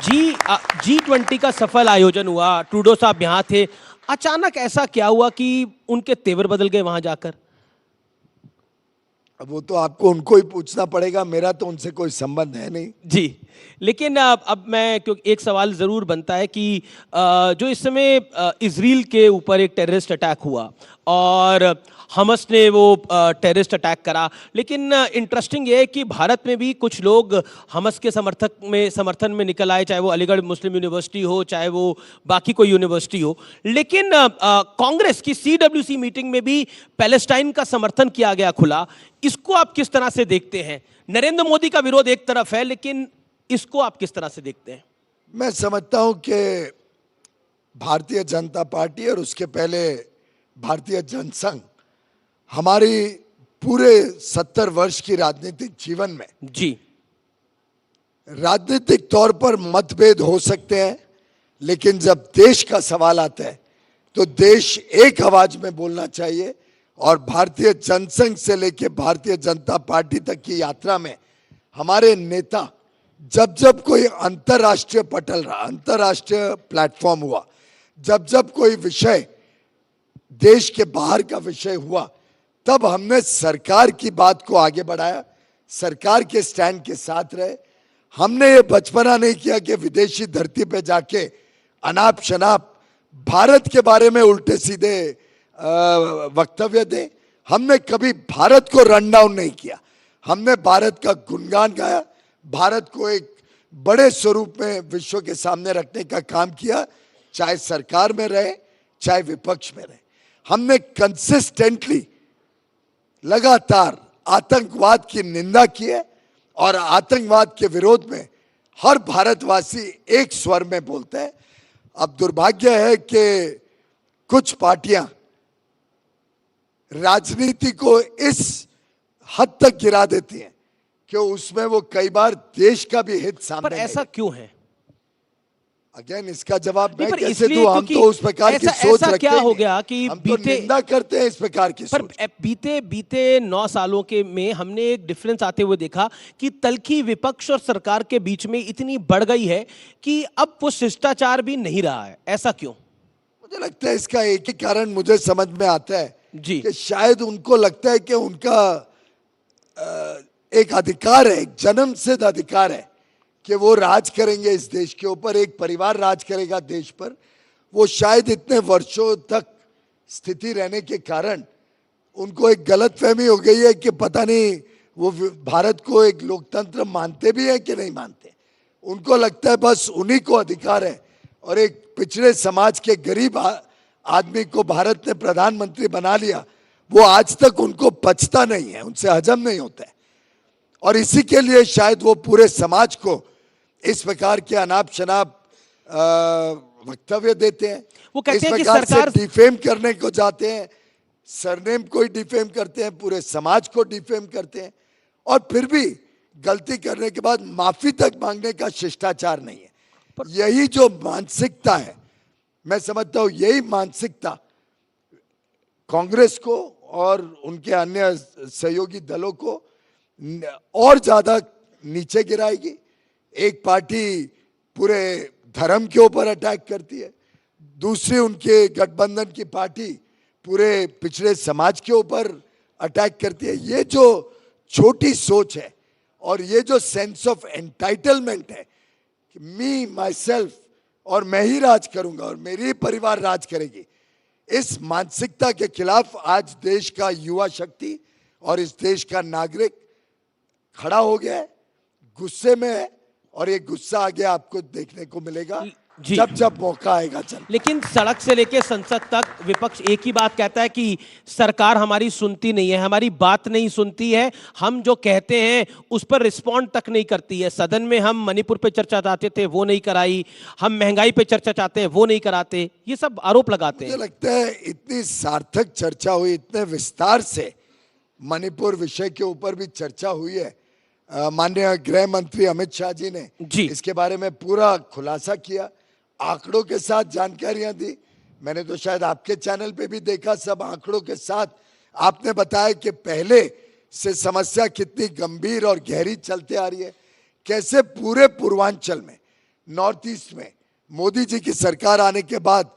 G20 का सफल आयोजन हुआ, ट्रूडो साहब यहाँ थे, अचानक ऐसा क्या हुआ कि उनके तेवर बदल गए वहां जाकर? अब वो तो आपको उनको ही पूछना पड़ेगा, मेरा तो उनसे कोई संबंध है नहीं। जी, लेकिन अब मैं, क्योंकि एक सवाल ज़रूर बनता है कि जो इस समय इजराइल के ऊपर एक टेररिस्ट अटैक हुआ और हमस ने वो टेररिस्ट अटैक करा, लेकिन इंटरेस्टिंग ये है कि भारत में भी कुछ लोग हमस के समर्थन में निकल आए, चाहे वो अलीगढ़ मुस्लिम यूनिवर्सिटी हो, चाहे वो बाकी कोई यूनिवर्सिटी हो। लेकिन कांग्रेस की CWC मीटिंग में भी पैलेस्टाइन का समर्थन किया गया खुला। इसको आप किस तरह से देखते हैं? नरेंद्र मोदी का विरोध एक तरफ है, लेकिन इसको आप किस तरह से देखते हैं? मैं समझता हूं कि भारतीय जनता पार्टी और उसके पहले भारतीय जनसंघ हमारी पूरे 70 वर्ष की राजनीतिक जीवन में जी, राजनीतिक तौर पर मतभेद हो सकते हैं, लेकिन जब देश का सवाल आता है तो देश एक आवाज में बोलना चाहिए। और भारतीय जनसंघ से लेकर भारतीय जनता पार्टी तक की यात्रा में हमारे नेता जब जब कोई अंतर्राष्ट्रीय पटल रहा, अंतर्राष्ट्रीय प्लेटफॉर्म हुआ, जब जब कोई विषय देश के बाहर का विषय हुआ, तब हमने सरकार की बात को आगे बढ़ाया, सरकार के स्टैंड के साथ रहे। हमने ये बचपना नहीं किया कि विदेशी धरती पे जाके अनाप शनाप भारत के बारे में उल्टे सीधे वक्तव्य दें। हमने कभी भारत को रन डाउन नहीं किया, हमने भारत का गुणगान गाया, भारत को एक बड़े स्वरूप में विश्व के सामने रखने का काम किया, चाहे सरकार में रहे चाहे विपक्ष में रहे। हमने कंसिस्टेंटली लगातार आतंकवाद की निंदा की है और आतंकवाद के विरोध में हर भारतवासी एक स्वर में बोलते हैं। अब दुर्भाग्य है कि कुछ पार्टियां राजनीति को इस हद तक गिरा देती हैं कि उसमें वो कई बार देश का भी हित सामने। पर ऐसा क्यों है? अगेन इसका जवाब मैं पर कैसे दूं? हम तो उस प्रकार की सोच रखते क्या हो गया कि हम तो निंदा करते हैं इस प्रकार की सोच। पर बीते 9 सालों के में हमने एक डिफरेंस आते हुए देखा कि तल्खी विपक्ष और सरकार के बीच में इतनी बढ़ गई है कि अब वो शिष्टाचार भी नहीं रहा है। ऐसा क्यों? मुझे लगता है इसका एक ही कारण मुझे समझ में आता है जी, कि शायद उनको लगता है कि उनका एक अधिकार है, एक जन्मसिद्ध अधिकार है कि वो राज करेंगे इस देश के ऊपर, एक परिवार राज करेगा देश पर। वो शायद इतने वर्षों तक स्थिति रहने के कारण उनको एक गलतफहमी हो गई है कि पता नहीं वो भारत को एक लोकतंत्र मानते भी है कि नहीं मानते। उनको लगता है बस उन्हीं को अधिकार है, और एक पिछड़े समाज के गरीब आदमी को भारत ने प्रधानमंत्री बना लिया, वो आज तक उनको पचता नहीं है, उनसे हजम नहीं होता है। और इसी के लिए शायद वो पूरे समाज को इस प्रकार के अनाप शनाप वक्तव्य देते हैं। वो कहते हैं कि सरकार से डिफेम करने को जाते हैं, सरनेम को ही डिफेम करते हैं, पूरे समाज को डिफेम करते हैं, और फिर भी गलती करने के बाद माफी तक मांगने का शिष्टाचार नहीं है। यही जो मानसिकता है, मैं समझता हूं यही मानसिकता कांग्रेस को और उनके अन्य सहयोगी दलों को और ज्यादा नीचे गिराएगी। एक पार्टी पूरे धर्म के ऊपर अटैक करती है, दूसरी उनके गठबंधन की पार्टी पूरे पिछड़े समाज के ऊपर अटैक करती है। ये जो छोटी सोच है और ये जो सेंस ऑफ एंटाइटलमेंट है कि मी माई सेल्फ और मैं ही राज करूंगा और मेरी परिवार राज करेगी, इस मानसिकता के खिलाफ आज देश का युवा शक्ति और इस देश का नागरिक खड़ा हो गया है, गुस्से में है, और ये गुस्सा आगे आपको देखने को मिलेगा जब जब मौका आएगा। चल, लेकिन सड़क से लेकर संसद तक विपक्ष एक ही बात कहता है कि सरकार हमारी सुनती नहीं है, हमारी बात नहीं सुनती है, हम जो कहते हैं उस पर रिस्पॉन्ड तक नहीं करती है। सदन में हम मणिपुर पे चर्चा चाहते थे, वो नहीं कराई, हम महंगाई पे चर्चा चाहते हैं, वो नहीं कराते। ये सब आरोप लगाते हैं। मुझे लगता है इतनी सार्थक चर्चा हुई, इतने विस्तार से मणिपुर विषय के ऊपर भी चर्चा हुई है। माननीय गृह मंत्री अमित शाह जी ने इसके बारे में पूरा खुलासा किया, आंकड़ों के साथ जानकारियां दी। मैंने तो शायद आपके चैनल पे भी देखा, सब आंकड़ों के साथ आपने बताया कि पहले से समस्या कितनी गंभीर और गहरी चलते आ रही है, कैसे पूरे पूर्वांचल में नॉर्थ ईस्ट में मोदी जी की सरकार आने के बाद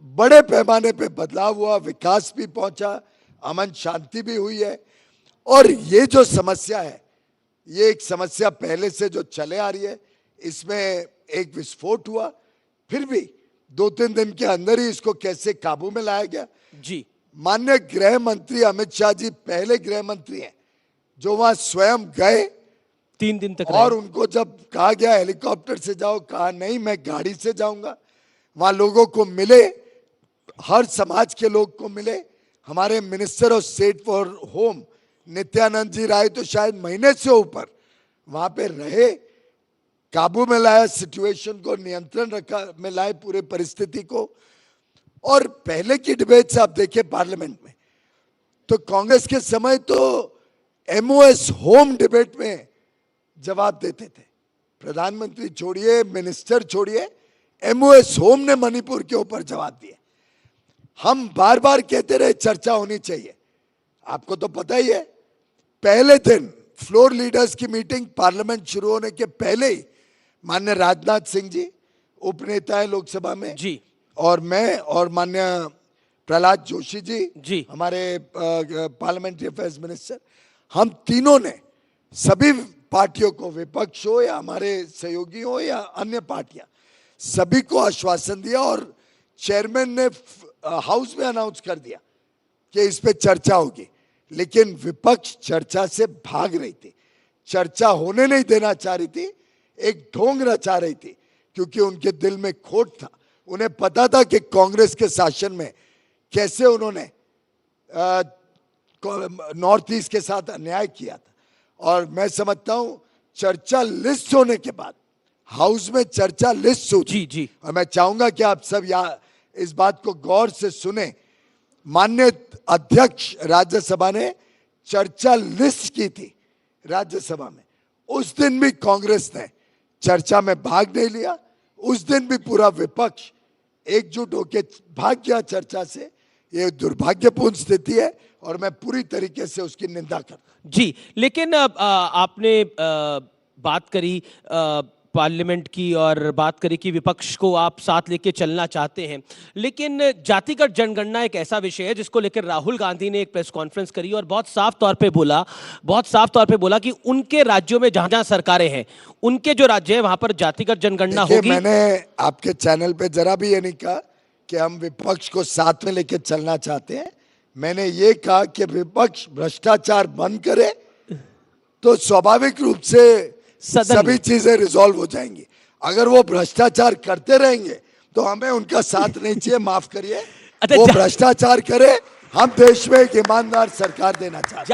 बड़े पैमाने पे बदलाव हुआ, विकास भी पहुंचा, अमन शांति भी हुई है। और ये जो समस्या है, ये एक समस्या पहले से जो चले आ रही है, इसमें एक विस्फोट हुआ, फिर भी 2-3 दिन के अंदर ही इसको कैसे काबू में लाया गया। जी, माननीय गृह मंत्री अमित शाह जी पहले गृह मंत्री हैं जो वहां स्वयं गए 3 दिन तक और रहे। उनको जब कहा गया हेलीकॉप्टर से जाओ, कहा नहीं मैं गाड़ी से जाऊंगा। वहां लोगों को मिले, हर समाज के लोग को मिले। हमारे minister of state for home Nityanand ji Rai तो शायद महीने से ऊपर वहां पे रहे, काबू में लाया, सिचुएशन को नियंत्रण रखा में लाए पूरे परिस्थिति को। और पहले की डिबेट से आप देखिए पार्लियामेंट में तो कांग्रेस के समय तो एमओएस होम डिबेट में जवाब देते थे। प्रधानमंत्री छोड़िए, मिनिस्टर छोड़िए, एमओएस होम ने मणिपुर के ऊपर जवाब दिए। हम बार बार कहते रहे चर्चा होनी चाहिए। आपको तो पता ही है, पहले दिन फ्लोर लीडर्स की मीटिंग पार्लियामेंट शुरू होने के पहले ही माननीय राजनाथ सिंह जी उपनेता है लोकसभा में जी, और मैं और माननीय प्रहलाद जोशी जी हमारे पार्लियामेंट्री अफेयर्स मिनिस्टर, हम तीनों ने सभी पार्टियों को, विपक्ष हो या हमारे सहयोगी हो या अन्य पार्टियां, सभी को आश्वासन दिया और चेयरमैन ने हाउस में अनाउंस कर दिया कि इस पे चर्चा होगी। लेकिन विपक्ष चर्चा से भाग रही थी, चर्चा होने नहीं देना चाह रही थी, एक ढोंग रचा रही थी, क्योंकि उनके दिल में खोट था। उन्हें पता था कि कांग्रेस के शासन में कैसे उन्होंने नॉर्थ ईस्ट के साथ अन्याय किया था। और मैं समझता हूं चर्चा लिस्ट होने के बाद हाउस में चर्चा लिस्ट होती, जी, और मैं चाहूंगा कि आप सब यहाँ इस बात को गौर से सुने। माननीय अध्यक्ष राज्यसभा ने चर्चा लिस्ट की थी राज्यसभा में, उस दिन भी कांग्रेस ने चर्चा में भाग नहीं लिया। उस दिन भी पूरा विपक्ष एकजुट होकर भाग गया चर्चा से। ये दुर्भाग्यपूर्ण स्थिति है और मैं पूरी तरीके से उसकी निंदा करता हूं। जी। लेकिन आपने बात करी पार्लियामेंट की और बात करी कि विपक्ष को आप साथ लेके चलना चाहते हैं, लेकिन जातिगत जनगणना एक ऐसा विषय है जिसको लेकर राहुल गांधी ने एक प्रेस कॉन्फ्रेंस करी और बहुत साफ तौर पे बोला कि उनके राज्यों में जहां जहां सरकारें हैं, उनके जो राज्य है वहां पर जातिगत जनगणना होगी। मैंने आपके चैनल पे जरा भी ये नहीं कहा कि हम विपक्ष को साथ में लेके चलना चाहते हैं। मैंने ये कहा कि विपक्ष भ्रष्टाचार बंद करे तो स्वाभाविक रूप से सभी चीजें रिजॉल्व हो जाएंगी। अगर वो भ्रष्टाचार करते रहेंगे तो हमें उनका साथ नहीं चाहिए, माफ करिए। वो भ्रष्टाचार करे, हम देश में एक ईमानदार सरकार देना चाहते हैं।